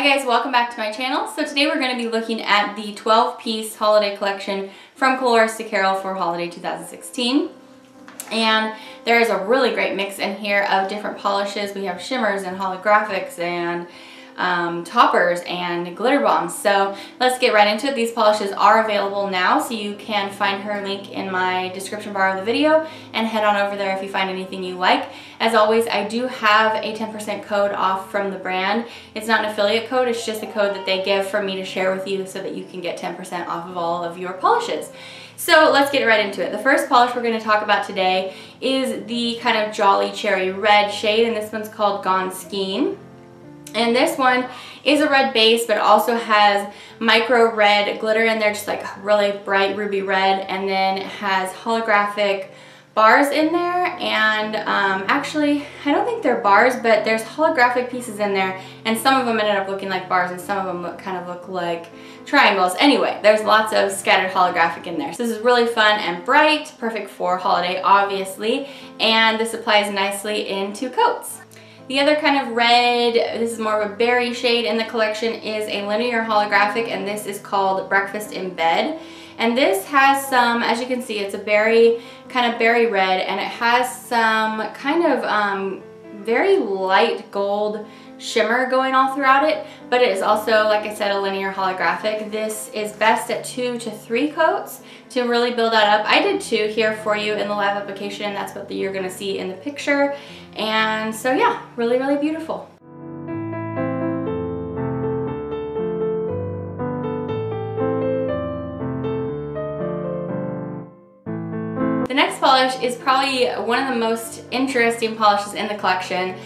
guys, welcome back to my channel. So today we're going to be looking at the 12-piece holiday collection from Colores to Carol for holiday 2016. And there is a really great mix in here of different polishes. We have shimmers and holographics and toppers and glitter bombs. So let's get right into it. These polishes are available now, so you can find her link in my description bar of the video and head on over there if you find anything you like. As always, I do have a 10% code off from the brand. It's not an affiliate code, it's just a code that they give for me to share with you so that you can get 10% off of all of your polishes. So let's get right into it. The first polish we're going to talk about today is the kind of Jolly Cherry Red shade, and this one's called Gone Skein. And this one is a red base, but also has micro red glitter in there, just like really bright ruby red, and then it has holographic bars in there. And actually, I don't think they're bars, but there's holographic pieces in there, and some of them ended up looking like bars, and some of them kind of look like triangles. Anyway, there's lots of scattered holographic in there. So this is really fun and bright, perfect for holiday, obviously, and this applies nicely in 2 coats. The other kind of red, this is more of a berry shade in the collection, is a linear holographic, and this is called Breakfast in Bed. And this has some, as you can see, it's a berry, kind of berry red, and it has some kind of very light gold shimmer going all throughout it, but it is also, like I said, a linear holographic. This is best at 2 to 3 coats to really build that up. I did 2 here for you in the live application, and that's what you're gonna see in the picture. And so yeah, really, really beautiful. The next polish is probably one of the most interesting polishes in the collection.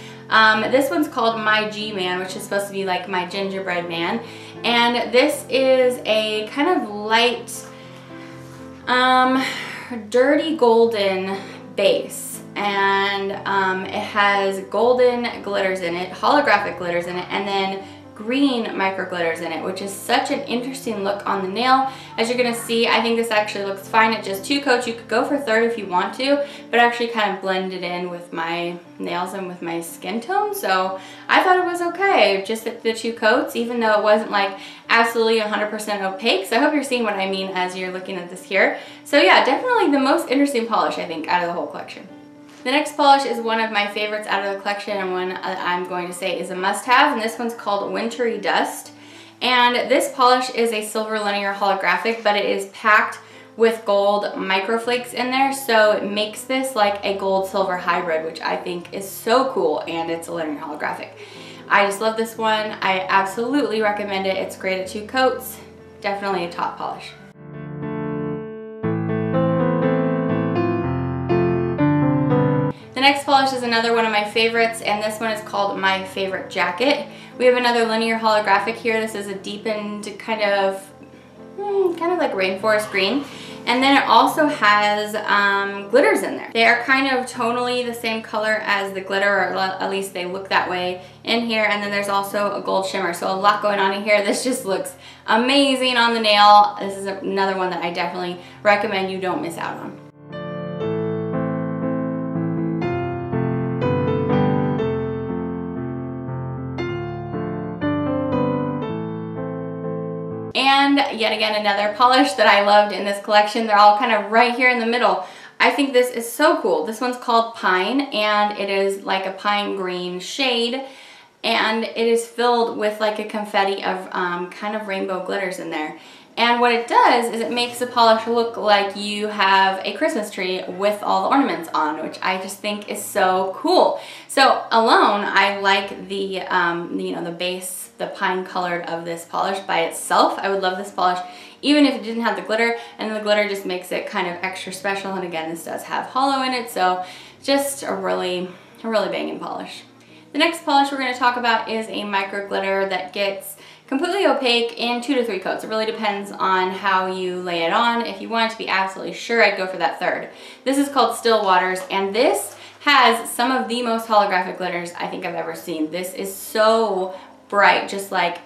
This one's called My G-Man, which is supposed to be like my gingerbread man. And this is a kind of light, dirty golden base. And it has golden glitters in it, holographic glitters in it, and then green micro glitters in it, which is such an interesting look on the nail. As you're gonna see, I think this actually looks fine at just 2 coats. You could go for 3rd if you want to, but actually kind of blended in with my nails and with my skin tone. So I thought it was okay, just at the 2 coats, even though it wasn't like absolutely 100% opaque. So I hope you're seeing what I mean as you're looking at this here. So yeah, definitely the most interesting polish, I think, out of the whole collection. The next polish is one of my favorites out of the collection, and one I'm going to say is a must-have, and this one's called Wintery Dust. And this polish is a silver linear holographic, but it is packed with gold microflakes in there, so it makes this like a gold-silver hybrid, which I think is so cool, and it's a linear holographic. I just love this one. I absolutely recommend it. It's great at 2 coats. Definitely a top polish. The next polish is another one of my favorites, and this one is called My Favorite Jacket. We have another linear holographic here. This is a deepened kind of like rainforest green. And then it also has glitters in there. They are kind of tonally the same color as the glitter, or at least they look that way in here. And then there's also a gold shimmer, so a lot going on in here. This just looks amazing on the nail. This is another one that I definitely recommend you don't miss out on. And yet again, another polish that I loved in this collection. They're all kind of right here in the middle. I think this is so cool. This one's called Pine, and it is like a pine green shade, and it is filled with like a confetti of kind of rainbow glitters in there. And what it does is it makes the polish look like you have a Christmas tree with all the ornaments on, which I just think is so cool. So alone, I like the, you know, the base, the pine colored of this polish by itself. I would love this polish even if it didn't have the glitter, and the glitter just makes it kind of extra special. And again, this does have hollow in it, so just a really banging polish. The next polish we're going to talk about is a micro glitter that gets completely opaque in 2 to 3 coats. It really depends on how you lay it on. If you want it to be absolutely sure, I'd go for that 3rd. This is called Still Waters, and this has some of the most holographic glitters I think I've ever seen. This is so bright, just like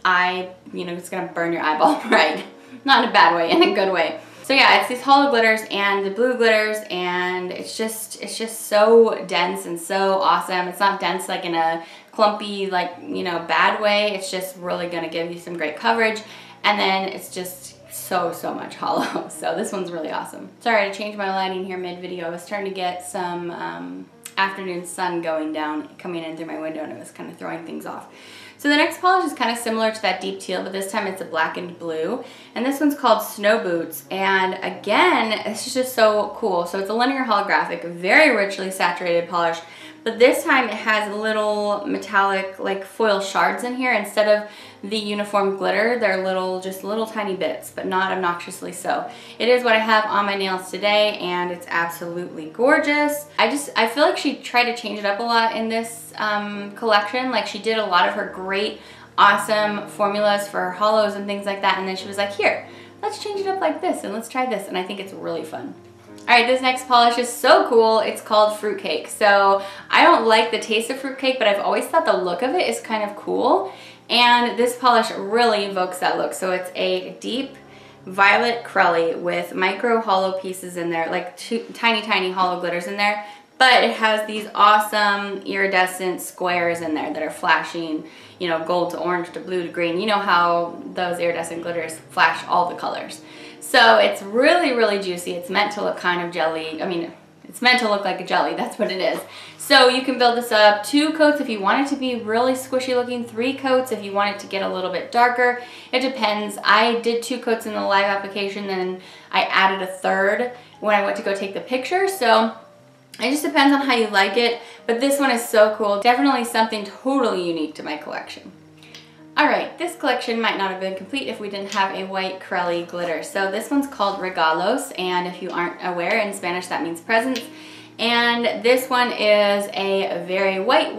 it's gonna burn your eyeball bright. Not in a bad way, in a good way. So yeah, it's these hollow glitters and the blue glitters, and it's just so dense and so awesome. It's not dense like in a clumpy, like, you know, bad way. It's just really gonna give you some great coverage. And then it's just so much hollow. So this one's really awesome. Sorry to change my lighting here mid-video. I was starting to get some afternoon sun coming in through my window, and it was kind of throwing things off. So the next polish is kind of similar to that deep teal, but this time it's a blackened blue. And this one's called Snow Boots. And again, it's just so cool. So it's a linear holographic, very richly saturated polish, but this time it has little metallic like foil shards in here instead of the uniform glitter. They're just little tiny bits, but not obnoxiously so. It is what I have on my nails today, and it's absolutely gorgeous. I feel like she tried to change it up a lot in this collection. Like, she did a lot of her great, awesome formulas for her hollows and things like that, and then she was like, here, let's change it up like this, and let's try this, and I think it's really fun. Alright, this next polish is so cool. It's called Fruitcake. So I don't like the taste of fruitcake, but I've always thought the look of it is kind of cool. And this polish really evokes that look. So it's a deep violet crelly with micro hollow pieces in there, like tiny hollow glitters in there. But it has these awesome iridescent squares in there that are flashing, you know, gold to orange to blue to green. You know how those iridescent glitters flash all the colors. So it's really juicy. It's meant to look kind of jelly. I mean, it's meant to look like a jelly. That's what it is. So you can build this up 2 coats if you want it to be really squishy looking, 3 coats if you want it to get a little bit darker. It depends. I did 2 coats in the live application, then I added a 3rd when I went to go take the picture. So it just depends on how you like it. But this one is so cool. Definitely something totally unique to my collection. Alright, this collection might not have been complete if we didn't have a white crelly glitter. So this one's called Regalos, and if you aren't aware, in Spanish that means presents. And this one is a very white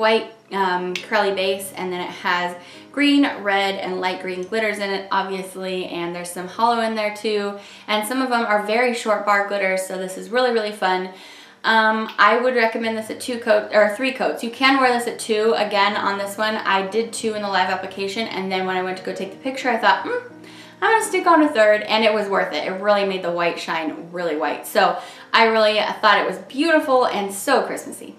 crelly base, and then it has green, red, and light green glitters in it, obviously, and there's some hollow in there too. And some of them are very short bar glitters, so this is really fun. I would recommend this at 3 coats. You can wear this at 2. Again, on this one, I did 2 in the live application, and then when I went to go take the picture, I thought, I'm gonna stick on a 3rd, and it was worth it. It really made the white shine really white. So I really thought it was beautiful and so Christmassy.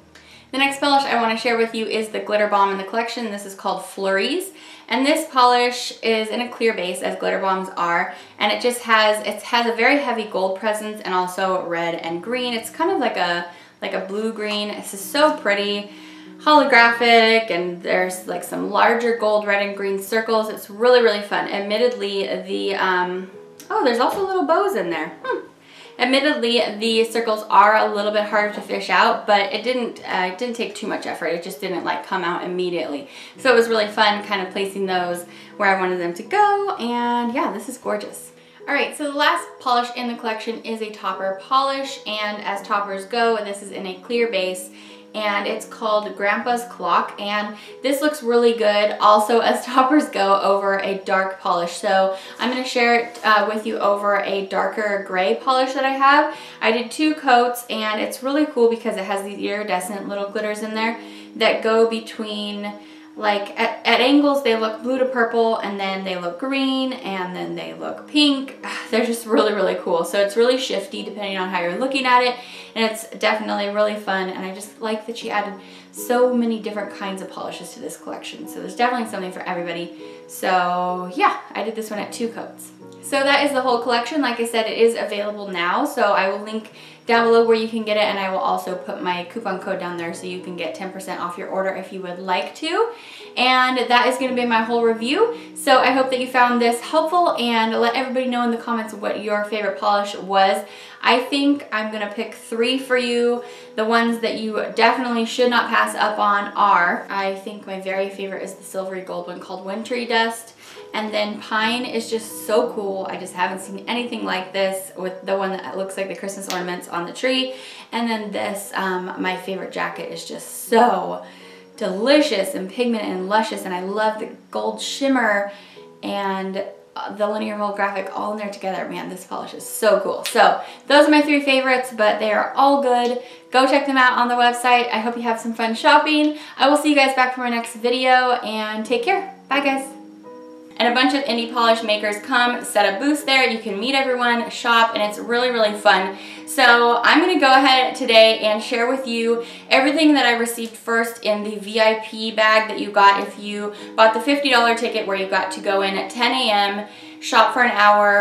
The next polish I want to share with you is the glitter bomb in the collection. This is called Flurries, and this polish is in a clear base, as glitter bombs are, and it has a very heavy gold presence and also red and green. It's kind of like a blue-green. This is so pretty, holographic, and there's like some larger gold, red, and green circles. It's really fun. Admittedly, there's also little bows in there. Admittedly, the circles are a little bit harder to fish out, but it didn't take too much effort. It just didn't like come out immediately. So it was really fun kind of placing those where I wanted them to go, and yeah, this is gorgeous. Alright, so the last polish in the collection is a topper polish, and as toppers go, this is in a clear base, and it's called Grandpa's Clock, and this looks really good also as toppers go over a dark polish. So I'm going to share it with you over a darker gray polish that I have. I did 2 coats, and it's really cool because it has these iridescent little glitters in there that go between, like at angles they look blue to purple, and then they look green, and then they look pink. They're just really cool. So it's really shifty depending on how you're looking at it, and it's definitely really fun, and I just like that she added so many different kinds of polishes to this collection. So there's definitely something for everybody. So yeah, I did this one at 2 coats. So that is the whole collection. Like I said, it is available now, so I will link down below where you can get it, and I will also put my coupon code down there so you can get 10% off your order if you would like to. And that is going to be my whole review. So I hope that you found this helpful, and let everybody know in the comments what your favorite polish was. I think I'm going to pick 3 for you. The ones that you definitely should not pass up on are, I think my very favorite is the silvery gold one called Wintery Dust. And then Pine is just so cool. I just haven't seen anything like this, with the one that looks like the Christmas ornaments on the tree. And then this, my favorite jacket, is just so delicious and pigmented and luscious, and I love the gold shimmer and the linear holographic all in there together. Man, this polish is so cool. So those are my 3 favorites, but they are all good. Go check them out on the website. I hope you have some fun shopping. I will see you guys back for my next video, and take care. Bye guys. and a bunch of indie polish makers come set up booths there. You can meet everyone, shop, and it's really, really fun. So I'm going to go ahead today and share with you everything that I received first in the VIP bag that you got if you bought the $50 ticket, where you got to go in at 10 a.m., shop for an hour,